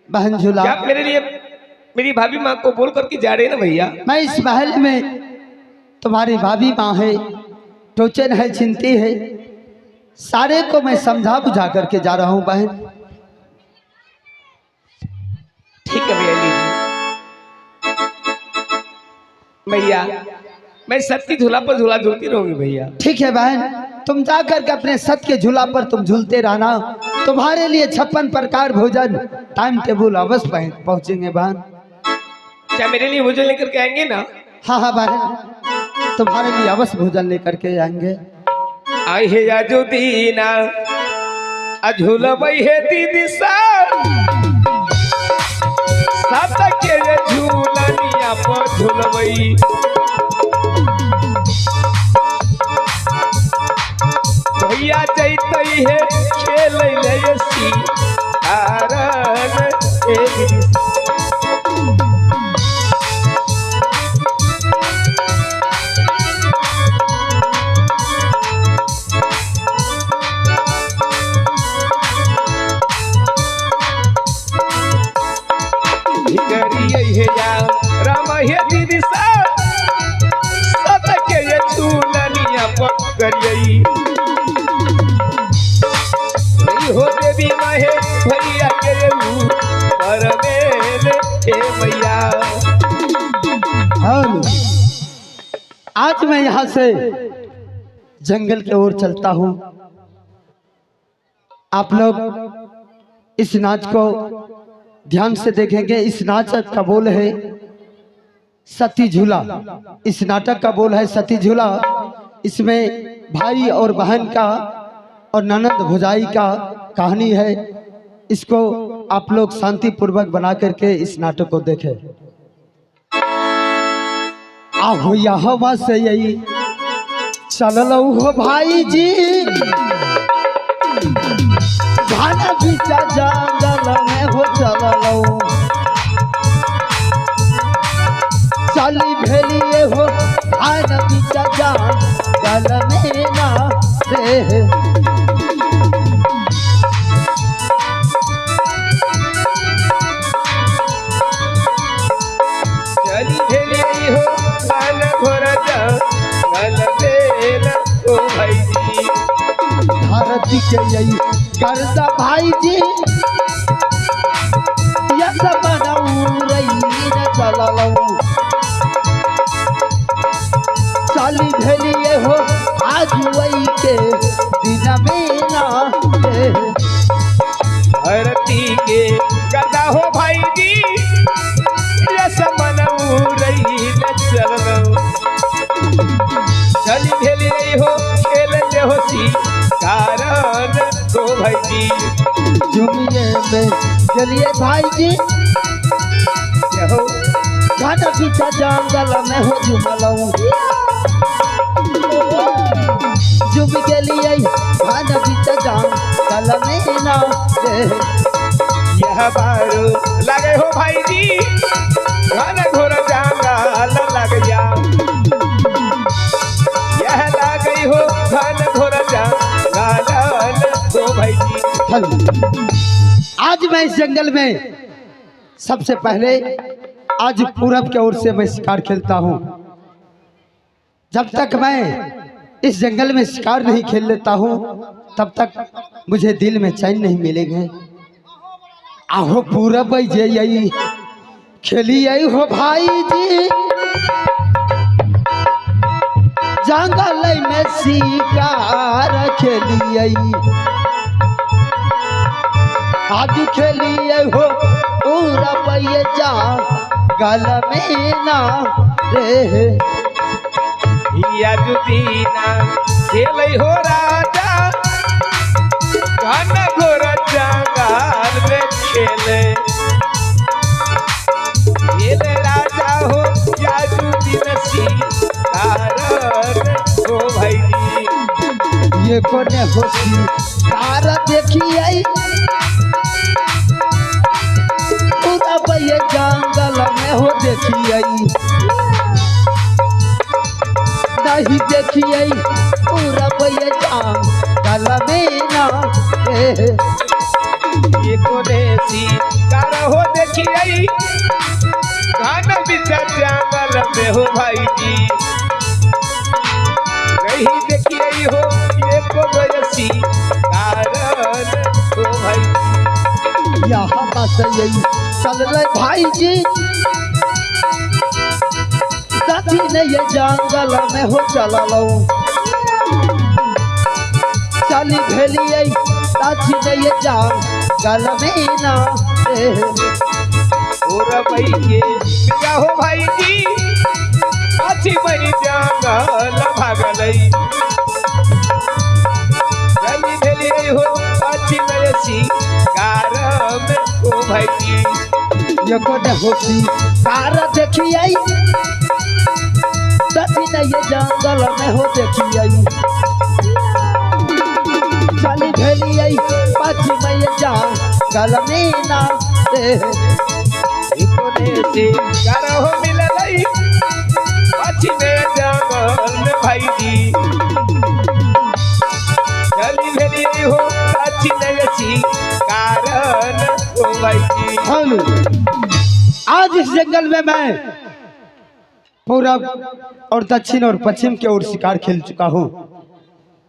बहन झूला क्या आप मेरे लिए मेरी भाभी माँ को बोल करके जा रहे हैं ना भैया? मैं इस महल में तुम्हारी भाभी माँ है, टोचन है, चिंती है, सारे को मैं समझा बुझा करके जा रहा हूँ बहन। ठीक है भैया लीजिए। भैया मैं सत की झूला पर झूला झूलती रहूंगी भैया। ठीक है बहन, तुम जा करके अपने सत के झूला पर तुम झूलते रहना। तुम्हारे लिए 56 प्रकार भोजन टाइम टेबल अवश्य पहुंचेंगे बहन। क्या मेरे लिए भोजन लेकर के आएंगे ना? हाँ हाँ बहन, तुम्हारे लिए अवश्य भोजन लेकर के आएंगे। आई है या जो दीना अझूल वही है दीदी सब के ये झूलनिया पर झूलवई भैया चैतई है खेल ले सी कारण एक राम हे दीदी सत के ये झूलनिया पकड़ियई हो देवी माहे भैया के परमेल हे भैया। आज मैं यहाँ से जंगल की ओर चलता हूँ। आप लोग इस नाच को ध्यान से देखेंगे। इस नाटक का बोल है सती झूला। इस नाटक का बोल है सती झूला। इसमें भाई और बहन का और ननद भौजाई का कहानी है। इसको आप लोग शांति पूर्वक बना करके इस नाटक को देखें। आहो यहाँ से यही चल हो भाई जी, गाना बीचा जंगल में हो चलो चली भेलिए हो गाना बीचा जंगल में ना रे। चली भेली हो गाना घोरा जंगल में ओ भाई जी धरती के यही करदा भाई जी या सब रही न चलो चाली भेलिए हो आज वही के दिन में ना धरती के गदा हो भाई जी या सब रही न चलो चली भेली रही हो खेल हो सी कारण तो भाई जी जुमिए में चलिए भाई जी हो घाटा पीछा जंगल में हो जुमलऊ जुम के लिए घाटा पीछा जंगल में ना यह बारू लगे हो भाई जी घन घोर जंगल लग जा यह लगी हो घन घोर जंगल तो भाई जी। आज मैं इस जंगल में सबसे पहले आज पूरब की ओर से मैं शिकार खेलता हूँ। जब तक मैं इस जंगल में शिकार नहीं खेल लेता हूँ तब तक मुझे दिल में चैन नहीं मिलेंगे। आहो पूरब जे यही खेली आई हो भाई जी जंगल में शिकार खेली आई आज खेलिए हो पूरा पैया जा गल में ना रे। या जुदीना खेल हो राजा घन घोर जंगल में खेले खेले राजा हो या जुदीन सी कारण हो भाई जी ये कोने होती तारा देखी आई पूरा पैया जंगल में हो देखी आई नहीं देखी आई पूरा पैया जंगल में ना ये कोने सी देखिए घन बिचा जंगल में हो भाई जी नहीं देखिए हो ये को बयसी कारण हो भाई यहाँ बस यही चल रहे भाई जी साथी ने ये जंगल में हो चला लो चली भेलिए साथी ने ये जंगल में ना और भाई के मिला हो भाई जी अच्छी बनी जंगल भागलई चली भेली हो अच्छी बयसी कारण हो भाई जी ये कोने होती सारा देखिए साथी ने ये जंगल में हो देखिए चली भेलिए पाछी में ये जंगल में ना कोने से कर हो मिललई अच्छी में जंगल में भाई जी चली भेली हो अच्छी बयसी कारण हो भाई जी हेलो आज इस जंगल में मैं पूरब और दक्षिण और पश्चिम की ओर शिकार खेल चुका हूँ